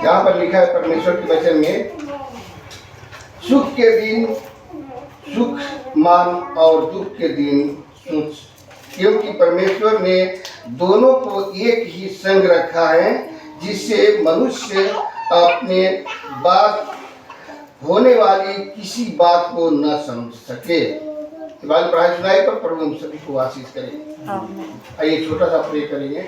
यहाँ पर लिखा है परमेश्वर के वचन में, सुख के दिन सुख मान और दुख के दिन सोच, क्योंकि परमेश्वर ने दोनों को एक ही संग रखा है, जिससे मनुष्य अपने बात होने वाली किसी बात को न समझ सके। वाली पढ़ाई सुनाई पर प्रभु हम सभी को आशीष करें। आइए छोटा सा प्रे करेंगे।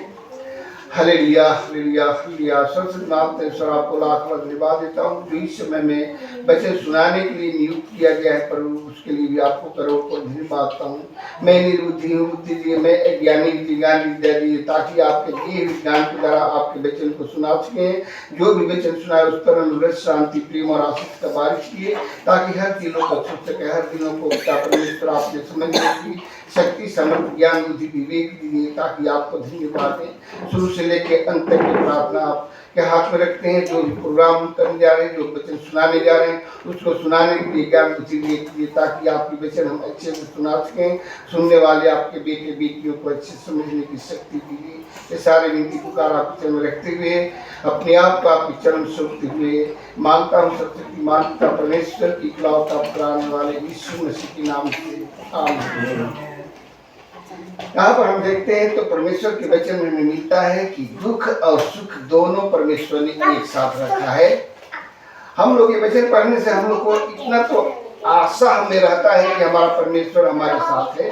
Hallelujah hallelujah hallelujah. सर्वशक्तिमान परमेश्वर आपको लाख लाख धन्यवाद देता हूँ जो इस समय में वचन सुनाने के लिए नियुक्त किया गया है प्रभु, उसके लिए भी आपको करोड़ करोड़ धन्यवाद देता हूँ। मैं निर्बुद्धि हूँ, बुद्धि दिए, मैं अज्ञानी ज्ञान विद्या दिए, ताकि आपके दिए हुए ज्ञान के द्वारा आपके वचन को सुना सकें। जो भी वचन सुनाए उस पर अनुग्रह शांति प्रेम और आशीष का बारिश किए, ताकि हर दिलों को छू सके, हर दिलों को परमेश्वर आपने समझने की शक्ति समर्थ ज्ञान बुद्धि विवेक दिए, ताकि आपको धन्यवाद दें। शुरू से लेके अंत तक की प्रार्थना आपके हाथ में रखते हैं। जो प्रोग्राम करने जा रहे हैं, जो वचन सुनाने जा रहे हैं, उसको सुनाने के लिए ज्ञान बुद्धि दिए, ताकि आपके वचन हम अच्छे से सुना सकें। सुनने वाले आपके बेटे बेटियों को अच्छे समझने की शक्ति दीजिए। ये सारे विनती पुकार आपके चरण में रखते हुए, अपने आप को आपके चरण में सौंपते हुए मांगता हूँ सर्वशक्तिमान पिता परमेश्वर की इकलौता पुकारने वाले यीशु मसीह के नाम से आमीन। यहाँ पर हम देखते हैं तो परमेश्वर के वचन में हमें मिलता है कि दुख और सुख दोनों परमेश्वर ने एक साथ रखा है। हम लोग ये वचन पढ़ने से हम लोग को इतना तो आशा हमें रहता है कि हमारा परमेश्वर हमारे साथ है,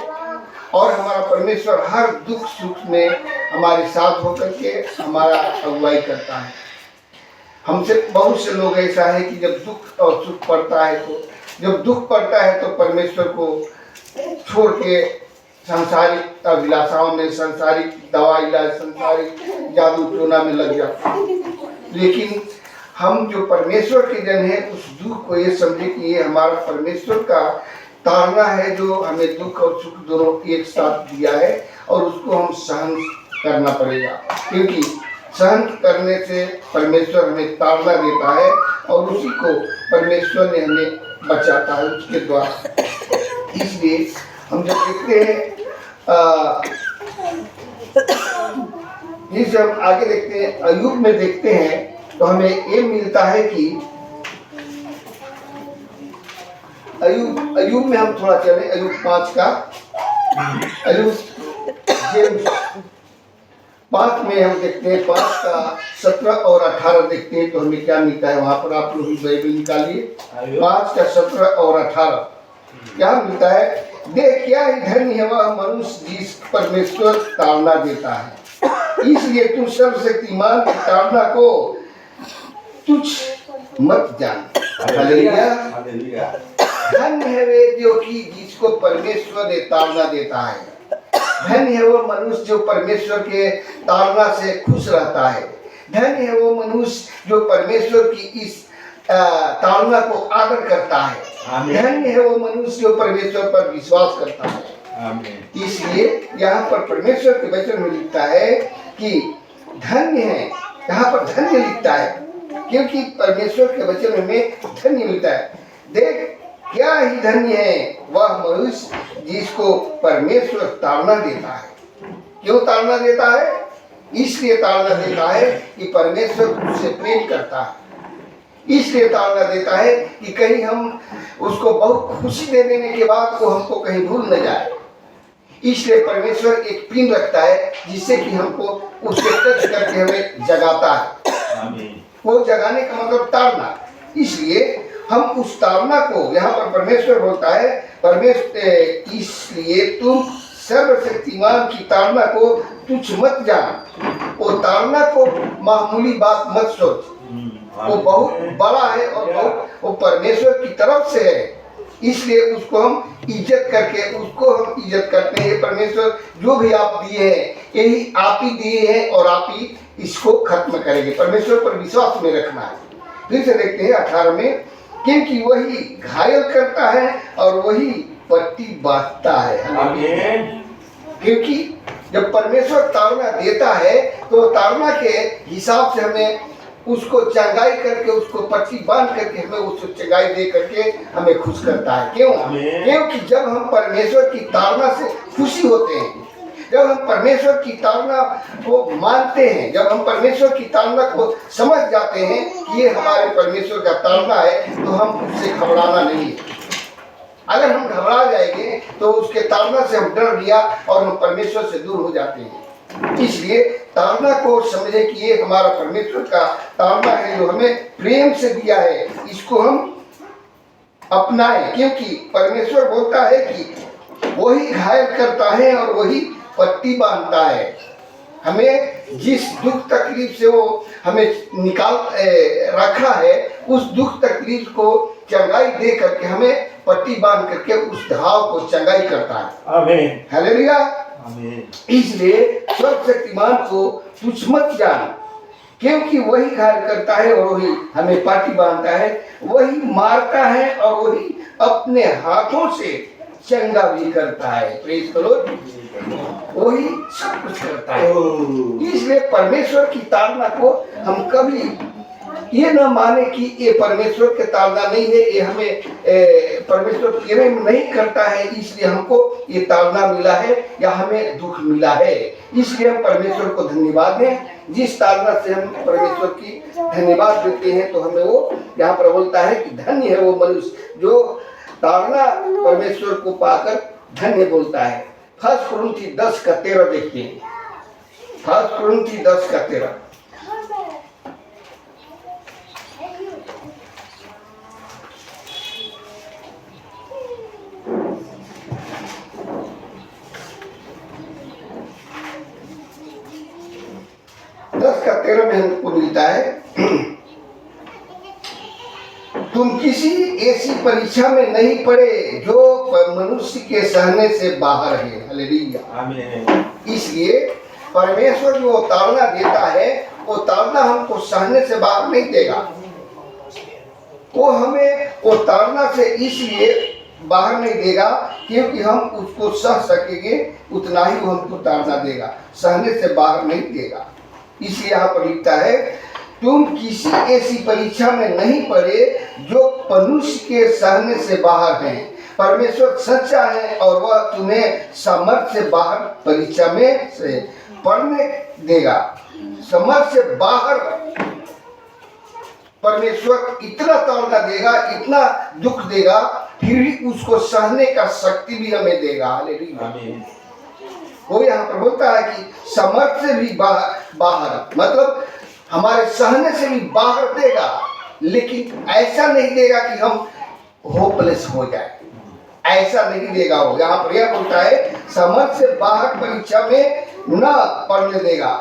और हमारा परमेश्वर हर दुख सुख में हमारे साथ होकर के हमारा अगुवाई करता है। हमसे बहुत से लोग ऐसा है कि जब दुख और सुख पड़ता है, तो जब दुख पड़ता है तो परमेश्वर को छोड़ के सांसारिक अभिलाषाओं में, सांसारिक दवा इलाज, सांसारिक जादू टोना में लग जाते हैं। लेकिन हम जो परमेश्वर के जन हैं, उस दुख को ये समझे कि ये हमारा परमेश्वर का तारना है, जो हमें दुख और सुख दोनों एक साथ दिया है, और उसको हम सहन करना पड़ेगा, क्योंकि सहन करने से परमेश्वर हमें तारना देता है, और उसी को परमेश्वर ने हमें बचाता है उसके द्वारा। इसलिए हम जब देखते हैं जब आगे देखते हैं, अय्यूब में देखते हैं, तो हमें ये मिलता है कि अय्यूब में हम थोड़ा चलें। अय्यूब 5 का, अय्यूब 5 में हम देखते हैं, 5 का 17 और 18 देखते हैं, तो हमें क्या मिलता है वहां पर। आप लोग बाइबल निकालिए, 5 का 17 और 18 क्या मिलता है। देख क्या ही धन्य है वह मनुष्य जिस परमेश्वर ताड़ना देता है, इसलिए तू सर्वशक्तिमान की ताड़ना को तुच्छ मत जान। हालेलुया। धन्य है वे जो कि जिसको परमेश्वर ने ताड़ना देता है। धन्य है वो मनुष्य जो परमेश्वर के ताड़ना से खुश रहता है। धन्य है वो मनुष्य जो परमेश्वर की इस ताड़ना को आदर करता है। धन्य है वो मनुष्य जो परमेश्वर पर विश्वास करता है। इसलिए यहाँ पर परमेश्वर के वचन में लिखता है कि धन्य है, यहाँ पर धन्य लिखता है, क्योंकि परमेश्वर के वचन में धन्य मिलता है। देख क्या ही धन्य है वह मनुष्य जिसको परमेश्वर ताड़ना देता है। क्यों ताड़ना देता है? इसलिए ताड़ना देता है कि परमेश्वर उससे प्रेम करता है। इसलिए ताड़ना देता है कि कहीं हम उसको बहुत खुशी दे देने के बाद वो हमको कहीं भूल न जाए। इसलिए परमेश्वर एक पिन रखता है जिससे कि हमको उससे टच करके हमें जगाता है। वो जगाने का मतलब ताड़ना। इसलिए हम उस ताड़ना को, यहाँ पर परमेश्वर बोलता है, परमेश्वर इसलिए तुम सर्वशक्तिमान की ताड़ना को तुच्छ मत जान। वो ताड़ना को मामूली बात मत सोच, वो बहुत बड़ा है और बहुत वो परमेश्वर की तरफ से है। इसलिए उसको हम इज्जत करके उसको हम इज्जत करते हैं। परमेश्वर जो भी आप दिए हैं यही आप ही दिए हैं और आप ही इसको खत्म करेंगे। परमेश्वर पर विश्वास में रखना है। फिर से देखते हैं 18 में, क्योंकि वही घायल करता है और वही पट्टी बांधता है। क्योंकि जब परमेश्वर ताड़ना देता है तो ताड़ना के हिसाब से हमें उसको चंगाई करके, उसको पट्टी बांध करके हमें उसको चंगाई दे करके हमें खुश करता है। क्यों? क्योंकि जब हम परमेश्वर की ताड़ना से खुशी होते हैं, जब हम परमेश्वर की ताड़ना को मानते हैं, जब हम परमेश्वर की ताड़ना को समझ जाते हैं कि ये हमारे परमेश्वर का ताड़ना है, तो हम उससे घबराना नहीं है। अगर हम घबरा जाएंगे तो उसके ताड़ना से हम डर गया और हम परमेश्वर से दूर हो जाते हैं। इसलिए ताड़ना को समझे कि ये हमारा परमेश्वर का ताड़ना है जो हमें प्रेम से दिया है, इसको हम अपनाएं, क्योंकि परमेश्वर बोलता है कि वही घायल करता है और वही पट्टी बांधता है। हमें जिस दुख तकलीफ से वो हमें निकाल रखा है, उस दुख तकलीफ को चंगाई दे करके हमें पट्टी बांध करके उस घाव को चंगाई करता है। आमीन, हालेलुया, आमीन। इसलिए सर्वशक्तिमान को तुच्छ मत जान, क्योंकि वही घायल करता है और वही हमें पट्टी बांधता है, वही मारता है और वही अपने हाथों से चंगा भी करता है। प्रेज करो, वही सब कुछ करता है। इसलिए परमेश्वर की ताड़ना को हम कभी ये न माने कि ये परमेश्वर के ताड़ना नहीं है, ये हमें परमेश्वर प्रेम नहीं करता है इसलिए हमको ये ताड़ना मिला है या हमें दुख मिला है। इसलिए हम परमेश्वर को धन्यवाद दें। जिस ताड़ना से हम परमेश्वर की धन्यवाद देते हैं, तो हमें वो यहाँ पर बोलता है कि धन्य है वो मनुष्य जो ताड़ना परमेश्वर को पाकर धन्य बोलता है। 1 कुरिन्थी 10:13 देखते हैं। 1 कुरिन्थी 10:13। में हमको मिलता है, तुम किसी ऐसी परीक्षा में नहीं पड़े जो मनुष्य के सहने से बाहर है। हालेलुया, आमीन। इसलिए परमेश्वर जो ताड़ना देता है, वो ताड़ना हमको सहने से बाहर नहीं देगा। वो हमें वो ताड़ना से इसलिए बाहर नहीं देगा क्योंकि हम उसको सह सकेंगे, उतना ही वो हमको ताड़ना देगा, सहने से बाहर नहीं देगा। इसलिए यहाँ पर लिखता है, तुम किसी ऐसी परीक्षा में नहीं पड़े जो मनुष्य के सहने से बाहर है। परमेश्वर सच्चा है और वह तुम्हें सामर्थ्य से बाहर परीक्षा में से पढ़ने देगा। सामर्थ्य से बाहर परमेश्वर इतना ताड़ना देगा, इतना दुख देगा, फिर भी उसको सहने का शक्ति भी हमें देगा। हालेलुया, आमीन। वो यहाँ पर बोलता है कि समर्थ से भी बाहर मतलब हमारे सहने से भी बाहर देगा, लेकिन ऐसा नहीं देगा कि हम होपलेस हो जाए, ऐसा नहीं देगा। वो यहाँ पर यह बोलता है समर्थ से बाहर परीक्षा में न पढ़ने देगा।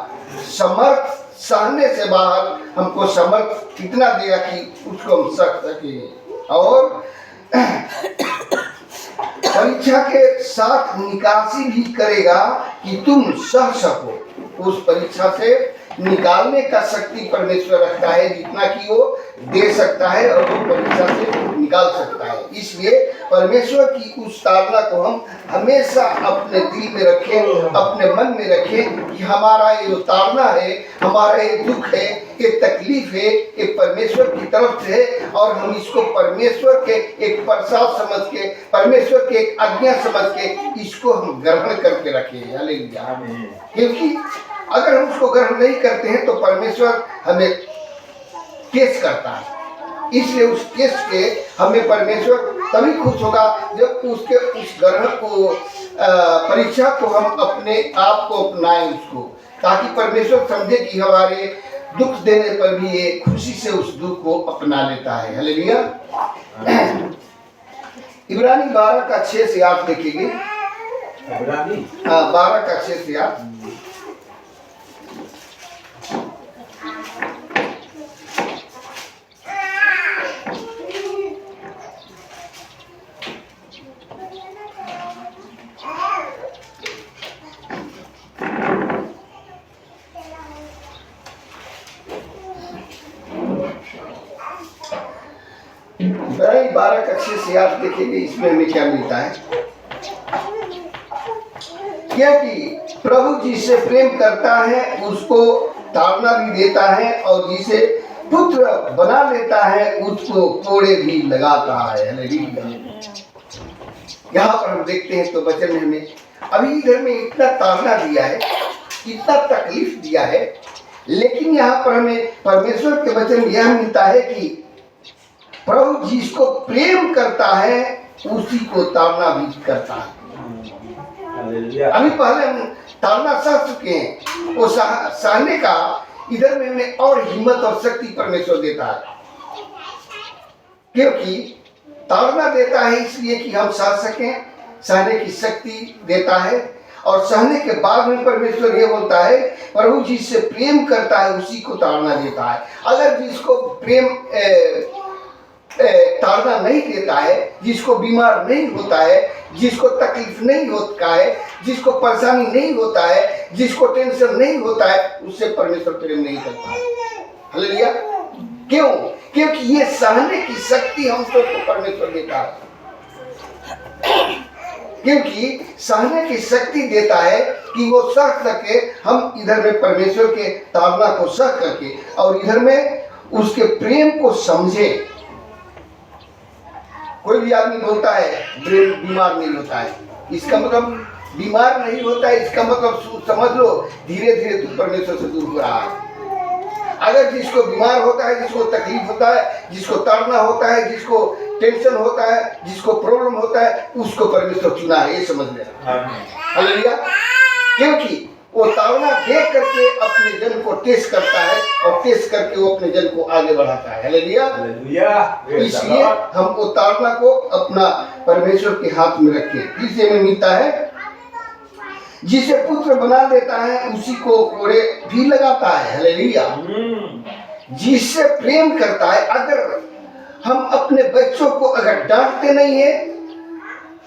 समर्थ सहने से बाहर हमको समर्थ कितना देगा कि उसको हम सह सके, और परीक्षा के साथ निकासी भी करेगा कि तुम सह सको। उस परीक्षा से निकालने का शक्ति परमेश्वर रखता है, जितना कि वो दे सकता है और वो परीक्षा से निकाल सकता है। इसलिए परमेश्वर की उस ताड़ना को हम हमेशा अपने दिल में रखें, अपने मन में रखें कि हमारा ये जो ताड़ना है, हमारा ये दुख है, ये तकलीफ है, ये परमेश्वर की तरफ से है, और हम इसको परमेश्वर के एक प्रसाद समझ के, परमेश्वर के एक आज्ञा समझ के इसको हम ग्रहण करके रखें। हालेलुया, क्योंकि अगर हम उसको ग्रहण नहीं करते हैं तो परमेश्वर हमें केस करता है। इसलिए उस केस के हमें परमेश्वर तभी खुश होगा जब उसके उस ग्रहण को परीक्षा को हम अपने आप को अपनाएं उसको, ताकि परमेश्वर समझे कि हमारे दुख देने पर भी ये खुशी से उस दुख को अपना लेता है। हालेलुया। इब्रानी 12:6-8 देखेंगे। 12:6-8। इब्रानी 12:6-8 देखेंगे। इसमें हमें क्या मिलता है, क्योंकि प्रभु जिसे प्रेम करता है उसको ताड़ना भी देता है, और जिसे पुत्र बना लेता है उसको कोड़े भी लगाता है। हालेलुया। यहाँ पर हम देखते हैं तो वचन में हमें अभी इधर में इतना ताड़ना दिया है, इतना तकलीफ दिया है, लेकिन यहाँ पर हमें परमेश्वर के वचन यह मिलता है कि प्रभु जिसको प्रेम करता है उसी को ताड़ना भी करता है। अभी पहले हम ताड़ना सह चुके हैं, वो सहने का इधर में हमें और हिम्मत और शक्ति परमेश्वर देता है, क्योंकि ताड़ना देता है इसलिए कि हम सह सकें, सहने की शक्ति देता है। और सहने के बाद में परमेश्वर ये बोलता है प्रभु जिससे प्रेम करता है उसी को ताड़ना देता है। अगर जिसको प्रेम ताड़ना नहीं देता है, जिसको बीमार नहीं होता है, जिसको तकलीफ नहीं होता है, जिसको परेशानी नहीं होता है, जिसको टेंशन नहीं होता है, उससे परमेश्वर प्रेम नहीं करता है। हालेलुया। क्यों? क्योंकि ये सहने की शक्ति हम सबको परमेश्वर देता है, क्योंकि सहने की शक्ति देता है कि वो सह सके, हम इधर में परमेश्वर के ताड़ना को सह करके और इधर में उसके प्रेम को समझे। कोई भी आदमी बोलता है बीमार नहीं होता है, इसका मतलब बीमार नहीं होता है, इसका मतलब समझ लो धीरे धीरे तू परमेश्वर से दूर हो रहा है। अगर जिसको बीमार होता है, जिसको तकलीफ होता है, जिसको ताड़ना होता है, जिसको टेंशन होता है, जिसको प्रॉब्लम होता है, उसको परमेश्वर चुना है, ये समझ लेना। हालेलुया। क्योंकि वो ताड़ना देख करके अपने जन को टेस्ट करता है और टेस्ट करके वो अपने जन को आगे बढ़ाता है। हालेलुया। इसलिए हम वो ताड़ना को अपना परमेश्वर के हाथ में रखें। जिसे में मिलता है जिसे पुत्र बना देता है उसी को कोड़े भी लगाता है। हालेलुया। जिससे प्रेम करता है, अगर हम अपने बच्चों को अगर डांटते नहीं है,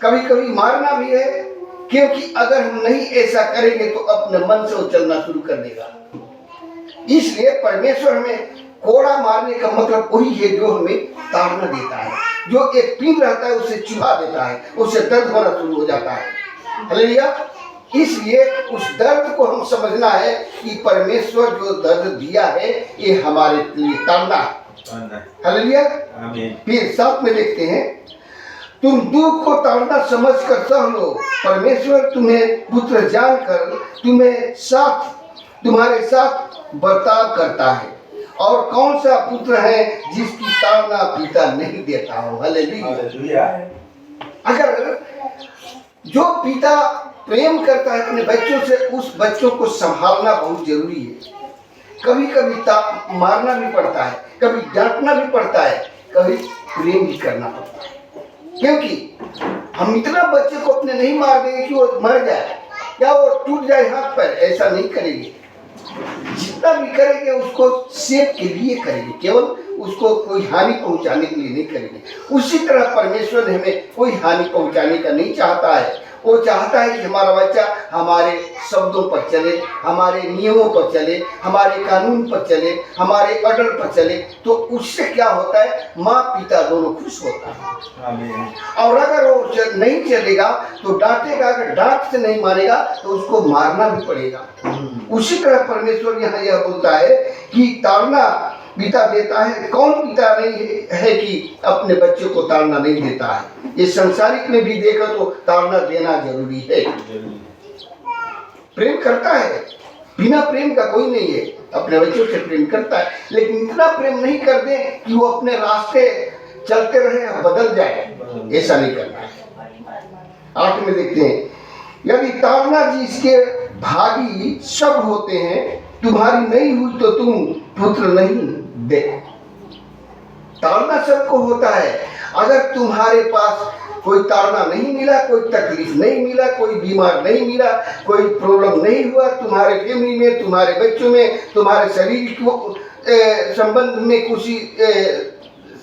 कभी कभी मारना भी है, क्योंकि अगर हम नहीं ऐसा करेंगे तो अपने मन से वो चलना शुरू कर देगा। इसलिए परमेश्वर हमें कोड़ा मारने का मतलब वही है जो हमें ताड़ना देता है, जो एक पिन रहता है उसे चुभा देता है, उससे दर्द होना शुरू हो जाता है। हालेलुया। इसलिए उस दर्द को हम समझना है कि परमेश्वर जो दर्द दिया है ये हमारे लिए ताड़ना है। हालेलुया। फिर साथ में देखते हैं, तुम दुख को ताड़ना समझकर सह लो, परमेश्वर तुम्हें पुत्र जानकर तुम्हारे साथ बर्ताव करता है। और कौन सा पुत्र है जिसकी ताड़ना पिता नहीं देता हो। हालेलुया। अगर जो पिता प्रेम करता है अपने बच्चों से, उस बच्चों को संभालना बहुत जरूरी है। कभी कभी मारना भी पड़ता है, कभी डांटना भी पड़ता है, कभी प्रेम भी करना पड़ता है, क्योंकि हम इतना बच्चे को अपने नहीं मार देंगे कि वो मर जाए या वो टूट जाए हाथ पैर, ऐसा नहीं करेंगे। जितना भी करेंगे उसको सेव के लिए करेंगे, केवल उसको कोई हानि पहुंचाने के लिए नहीं करेंगे। उसी तरह परमेश्वर ने हमें कोई हानि पहुंचाने का नहीं चाहता है। वो चाहता है कि हमारा बच्चा हमारे शब्दों पर चले, हमारे नियमों पर चले, हमारे कानून पर चले, हमारे ऑर्डर पर चले। तो उससे क्या होता है, माँ पिता दोनों खुश होता है। और अगर वो नहीं चलेगा तो डांटेगा, अगर डांट से नहीं मानेगा तो उसको मारना भी पड़ेगा। उसी तरह परमेश्वर यहाँ यह बोलता है कि ताड़ना पिता देता है। कौन पिता नहीं है कि अपने बच्चों को ताड़ना नहीं देता है। ये संसारिक में भी देखो तो ताड़ना देना जरूरी है। प्रेम करता है, बिना प्रेम का कोई नहीं है। अपने बच्चों से प्रेम करता है, लेकिन इतना प्रेम नहीं कर दे कि वो अपने रास्ते चलते रहे, बदल जाए, ऐसा नहीं करना है। 8 में देखते हैं, यदि ताड़ना जिसके भागी सब होते हैं तुम्हारी नहीं हुई तो तुम पुत्र नहीं देखो। ताड़ना सबको होता है। अगर तुम्हारे पास कोई ताड़ना नहीं मिला, कोई तकलीफ नहीं मिला, कोई बीमार नहीं मिला, कोई प्रॉब्लम नहीं हुआ तुम्हारे फैमिली में, तुम्हारे बच्चों में, तुम्हारे शरीर को संबंध में, कुछ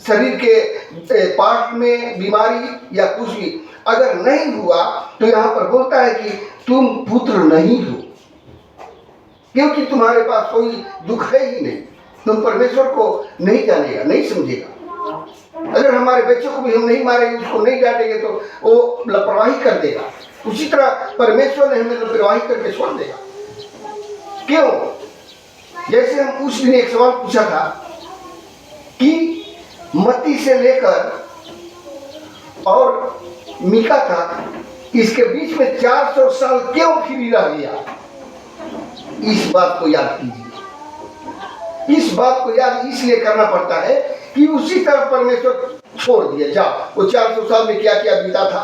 शरीर के पार्ट में बीमारी या कुछ भी अगर नहीं हुआ तो यहाँ पर बोलता है कि तुम पुत्र नहीं हो, क्योंकि तुम्हारे पास कोई दुख है ही नहीं। तुम परमेश्वर को नहीं जानेगा, नहीं समझेगा। अगर हमारे बच्चों को भी हम नहीं मारेंगे, उसको नहीं डांटेंगे तो वो लापरवाही कर देगा। उसी तरह परमेश्वर ने हमें लापरवाही करके छोड़ देगा। क्यों? जैसे हम उस दिन एक सवाल पूछा था कि मत्ती से लेकर और मीका था, इसके बीच में 400 साल क्यों फ्री रह गया? इस बात को याद कीजिए। इस बात को याद इसलिए करना पड़ता है कि उसी तरह परमेश्वर छोड़ दिया। जाओ, वो 400 साल में क्या क्या बीता था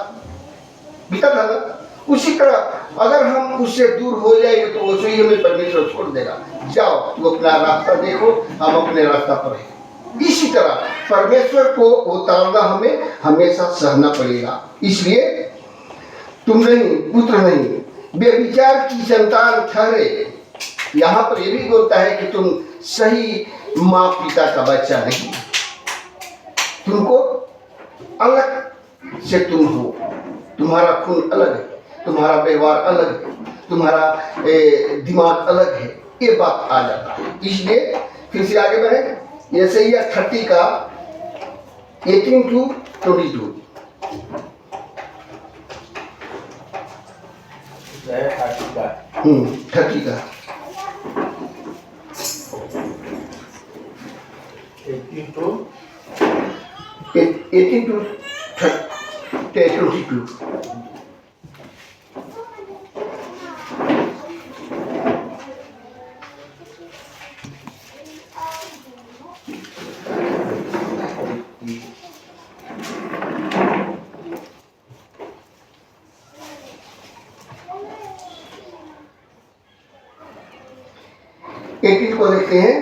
ना, उसी तरह अगर हम उससे दूर हो जाएंगे तो उसे ही हमें परमेश्वर छोड़ देगा। जाओ, तू अपना रास्ता देखो, हम अपने रास्ता पर हैं। इसी तरह परमेश्वर को उतारना हमें हमेशा सहना पड़ेगा। इसलिए तुम नहीं, पुत्र नहीं, बेविचार की संतान ठहरे। यहाँ पर यह भी बोलता है कि तुम सही माँ पिता का बच्चा नहीं, तुमको अलग से तुम हो, तुम्हारा खून अलग है, तुम्हारा व्यवहार अलग है, तुम्हारा दिमाग अलग है, ये बात आ जाता है। इसलिए फिर से आगे बढ़े, यशायाह 30 का 18 to 22। 30 का 18 to 22। एटीन को देखते हैं।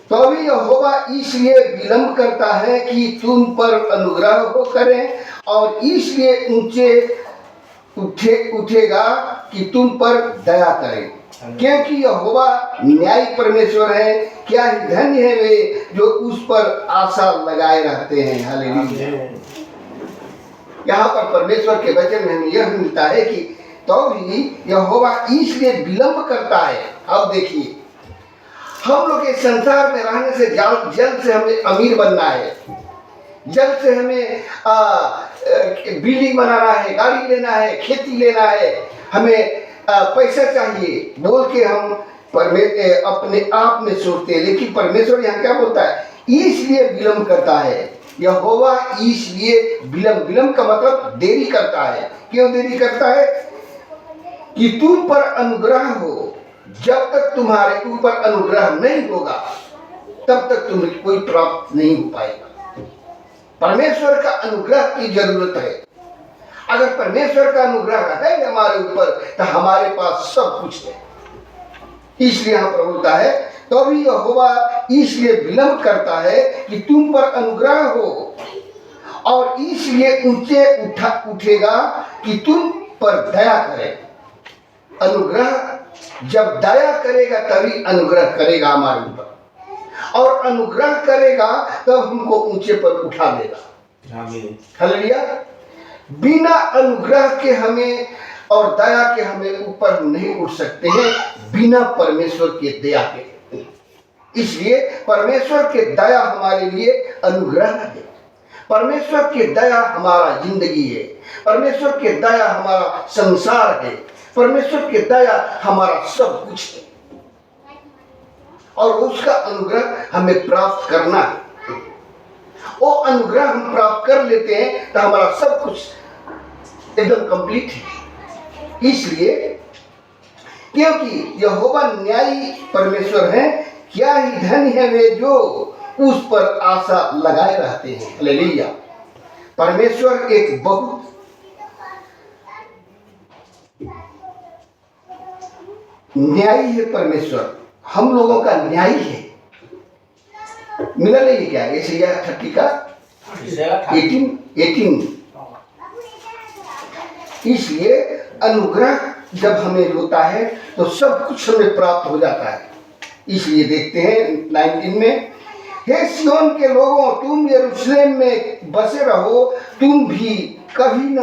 तो अभी यहोवा इसलिए विलंब करता है कि तुम पर अनुग्रह हो करें, और इसलिए ऊंचे उठेगा कि तुम पर दया करें, क्योंकि यहोवा न्यायी परमेश्वर है। क्या ही धन्य है वे जो उस पर आशा लगाए रहते हैं। हालेलुया। यहाँ पर परमेश्वर के वचन में हमें यह मिलता है कि तो भी यहोवा इसलिए विलंब करता है। अब देखिए, हम लोग इस संसार में रहने से जल्द से हमें अमीर बनना है, जल्द से हमें बिल्डिंग बनाना है, गाड़ी लेना है, खेती लेना है, हमें पैसा चाहिए बोल के हम अपने आप में सोचते हैं। लेकिन परमेश्वर यहाँ क्या बोलता है? इसलिए विलंब करता है यहोवा, इसलिए विलंब का मतलब देरी करता है। क्यों देरी करता है? कि तुम पर अनुग्रह हो। जब तक तुम्हारे ऊपर अनुग्रह नहीं होगा तब तक तुम्हें कोई प्राप्त नहीं हो पाएगा। परमेश्वर का अनुग्रह की जरूरत है। अगर परमेश्वर का अनुग्रह है हमारे ऊपर तो हमारे पास सब कुछ है। इसलिए यहाँ पर बोलता है तो भी यहोवा इसलिए विलंब करता है कि तुम पर अनुग्रह हो, और इसलिए ऊंचे उठेगा कि तुम पर दया करे। अनुग्रह जब दया करेगा तभी अनुग्रह करेगा हमारे ऊपर, और अनुग्रह करेगा तब हमको ऊंचे पर उठा देगा। हालेलुया। बिना अनुग्रह के हमें और दया के हमें ऊपर नहीं उठ सकते हैं, बिना परमेश्वर के दया के। इसलिए परमेश्वर के दया हमारे लिए अनुग्रह है। परमेश्वर के दया हमारा जिंदगी है। परमेश्वर के दया हमारा संसार है। परमेश्वर के दया हमारा सब कुछ है, और उसका अनुग्रह हमें प्राप्त करना है। वो अनुग्रह हम प्राप्त कर लेते हैं तो हमारा सब कुछ एकदम कंप्लीट है। इसलिए क्योंकि यहोवा न्यायी परमेश्वर है, क्या ही धन्य है वे जो उस पर आशा लगाए रहते हैं। हालेलुया। परमेश्वर एक बहुत न्यायी है। परमेश्वर हम लोगों का न्यायी है। मिला नहीं क्या? यशायाह 30 का 18। इसलिए अनुग्रह जब हमें होता है तो सब कुछ हमें प्राप्त हो जाता है। इसलिए देखते हैं 19 में, हे सिय्योन के लोगों, तुम यरूशलेम में बसे रहो, तुम भी कभी न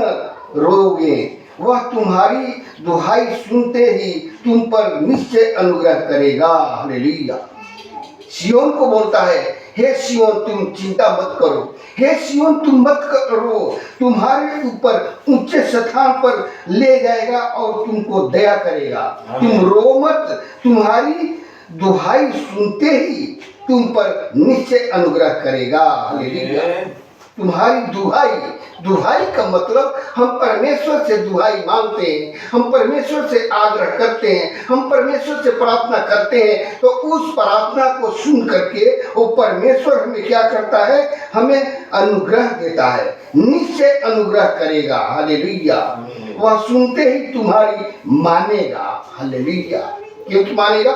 रोओगे। वह तुम्हारी दुहाई सुनते ही तुम पर निश्चय अनुग्रह करेगा। हालेलुया। सिय्योन को बोलता है, हे सिय्योन तुम चिंता मत करो, हे सिय्योन तुम मत करो, तुम्हारे ऊपर ऊंचे स्थान पर ले जाएगा और तुमको दया करेगा। तुम रो मत, तुम्हारी दुहाई सुनते ही तुम पर निश्चय अनुग्रह करेगा। हालेलुया। तुम्हारी दुहाई। दुहाई का मतलब हम परमेश्वर से दुहाई मांगते हैं, हम परमेश्वर से आग्रह करते हैं, हम परमेश्वर से प्रार्थना करते हैं, तो उस प्रार्थना को सुन करके वो परमेश्वर हमें क्या करता है, हमें अनुग्रह देता है, निश्चय अनुग्रह करेगा। हालेलुया। वह सुनते ही तुम्हारी मानेगा। हालेलुया। क्यों मानेगा?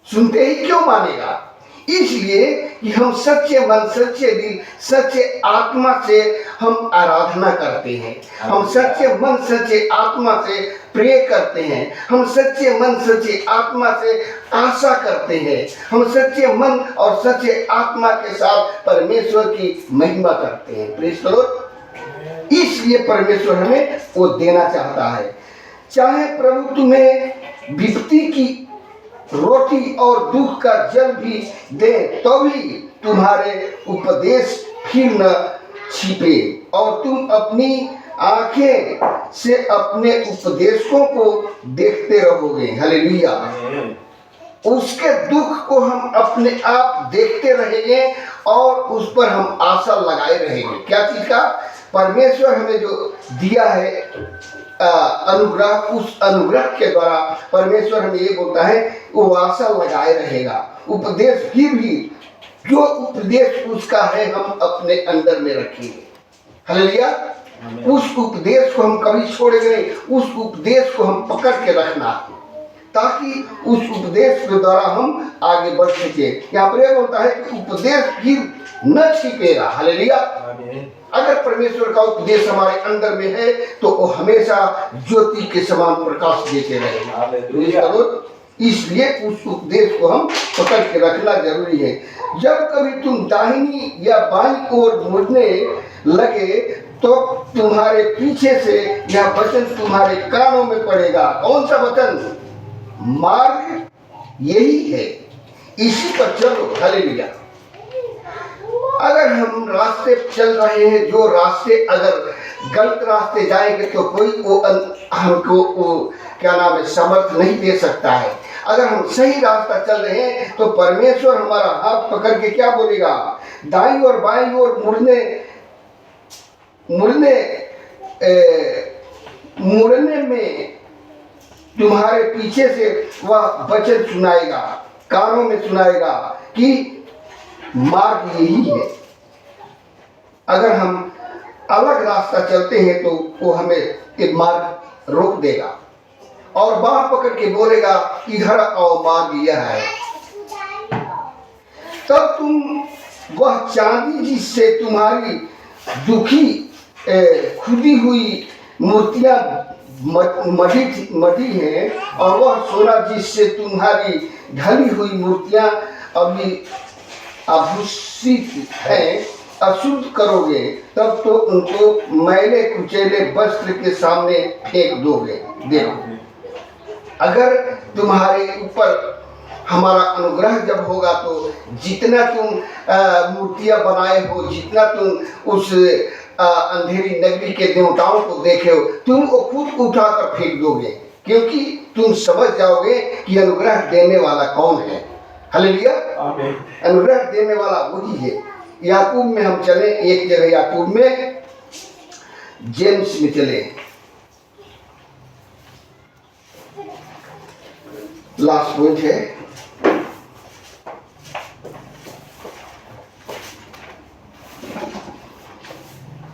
सुनते ही क्यों मानेगा? इसलिए कि हम सच्चे मन, सच्चे दिल, सच्चे आत्मा से हम आराधना करते हैं, हम सच्चे मन, सच्चे आत्मा से प्रे करते हैं, हम सच्चे मन, सच्चे आत्मा से आशा करते हैं, हम सच्चे मन और सच्चे आत्मा के साथ परमेश्वर की महिमा करते हैं। Praise the Lord. इसलिए परमेश्वर हमें वो देना चाहता है। चाहे प्रभु तुम्हें विपत्ति की रोटी और दुख का जल भी दे, तो भी तुम्हारे उपदेश फिर न छिपे और तुम अपनी आंखें से अपने उपदेशों को देखते रहोगे। हालेलुया। उसके दुख को हम अपने आप देखते रहेंगे और उस पर हम आशा लगाए रहेंगे। क्या चीज का? परमेश्वर हमें जो दिया है अनुग्रह, उस अनुग्रह के द्वारा परमेश्वर हमें ये बोलता है वो आशा लगाए रहेगा। उपदेश फिर भी जो उपदेश उसका है हम अपने अंदर में रखेंगे। हालेलुया। उस उपदेश को हम कभी छोड़ेंगे नहीं, उस उपदेश को हम पकड़ के रखना, ताकि उस उपदेश के द्वारा हम आगे बढ़ सके। यहाँ पर बोलता है कि उपदेश फिर न छिपेगा। हालेलुया। अगर परमेश्वर का उपदेश हमारे अंदर में है तो वो हमेशा ज्योति के समान प्रकाश देते रहेगा। इसलिए उस उपदेश को हम पकड़ के रखना जरूरी है। जब कभी तुम दाहिनी या बाईं ओर मुड़ने लगे तो तुम्हारे पीछे से यह वचन तुम्हारे कानों में पड़ेगा। कौन सा वचन? मार्ग यही है, इसी पर चलो। हालेलुया। अगर हम रास्ते चल रहे हैं, जो रास्ते अगर गलत रास्ते जाएंगे तो कोई हमको क्या नाम है, समर्थ नहीं दे सकता है। अगर हम सही रास्ता चल रहे हैं तो परमेश्वर हमारा हाथ पकड़ के क्या बोलेगा? दाईं और बाईं ओर मुड़ने में तुम्हारे पीछे से वह वचन सुनाएगा, कानों में सुनाएगा कि मार्ग यही है। अगर हम अलग रास्ता चलते हैं तो वो हमें एक मार्ग रोक देगा और बाह पकड़ के बोलेगा इधर आओ, मार्ग यह है। तब तुम वह चांदी जिससे तुम्हारी दुखी खुदी हुई मूर्तियां मढ़ी हैं और वह सोना जिससे तुम्हारी ढली हुई मूर्तियां अभी आभूषित हैं अशुद्ध करोगे, तब तो उनको मैले कुचैले वस्त्र के सामने फेंक दोगे। देखो, अगर तुम्हारे ऊपर हमारा अनुग्रह जब होगा तो जितना तुम मूर्तियां बनाए हो, जितना तुम उस अंधेरी नगरी के देवताओं को देखे हो, तुम वो खुद उठाकर फेंक दोगे, क्योंकि तुम समझ जाओगे कि अनुग्रह देने वाला कौन है। हालेलुया। अनुग्रह देने वाला वही है। याकूब में हम चले, एक जगह याकूब में, जेम्स में चले, लास्ट पॉइंट है।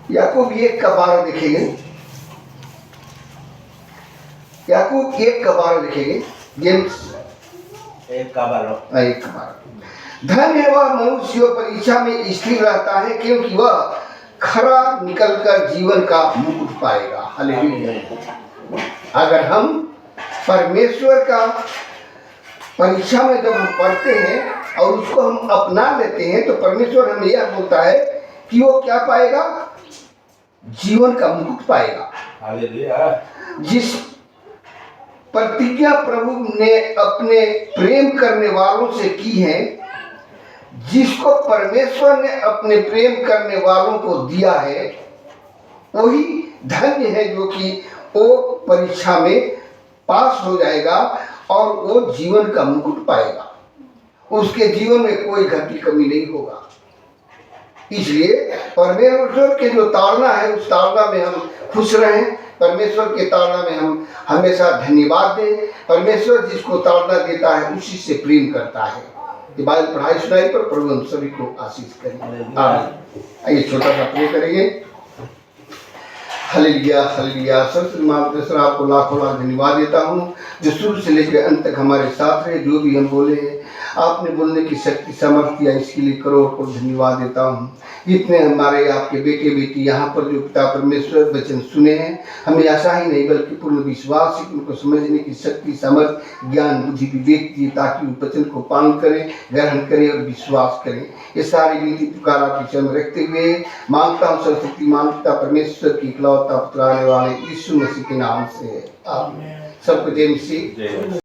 याकूब 1:12 देखेंगे, याकूब 1:12 देखेंगे, जेम्स 1:12। धन्य है वह मनुष्य परीक्षा में स्थिर रहता है, क्योंकि वह खरा निकलकर जीवन का मुकुट पाएगा। हालेलुया। अगर हम परमेश्वर का परीक्षा में जब हम पढ़ते हैं और उसको हम अपना लेते हैं तो परमेश्वर हमें यह बोलता है कि वो क्या पाएगा? जीवन का मुकुट पाएगा। हालेलुया। जिस प्रतिज्ञा प्रभु ने अपने प्रेम करने वालों से की है, जिसको परमेश्वर ने अपने प्रेम करने वालों को दिया है, वही धन्य है जो कि वो परीक्षा में पास हो जाएगा और वो जीवन का मुकुट पाएगा। उसके जीवन में कोई घटी कमी नहीं होगा। इसलिए परमेश्वर के जो ताड़ना है उस ताड़ना में हम खुश रहें, परमेश्वर के ताड़ना में हम हमेशा धन्यवाद दें। परमेश्वर जिसको ताड़ना देता है उसी से प्रेम करता है। ये बाइबल पढ़ाई सुनाई पर प्रभु हम सभी को आशीष करें। आइए छोटा सा प्रे करेंगे। Hallelujah hallelujah. सर्वश्रेष्ठ परमेश्वर आपको लाखों लाख धन्यवाद देता हूँ जो शुरू से लेकर अंत तक हमारे साथ रहे। जो भी हम बोले हैं आपने बोलने की शक्ति सामर्थ्य दिया, इसके लिए करोड़ करोड़ धन्यवाद देता हूँ। इतने हमारे आपके बेटे बेटी यहाँ पर जो पिता परमेश्वर वचन सुने हैं, हमें आशा ही नहीं बल्कि पूर्ण विश्वास से उनको समझने की शक्ति सामर्थ्य ज्ञान बुद्धि विवेक दिए, ताकि उस वचन को पालन करें, ग्रहण करें और विश्वास करें। ये सारी विधि पुकार आपके चरण रखते हुए मांगता हूँ सर्वशक्तिमान पिता परमेश्वर की इकलौता पुत्र आने वाले यीशु मसीह के नाम से आमीन। सबको जय मसीह।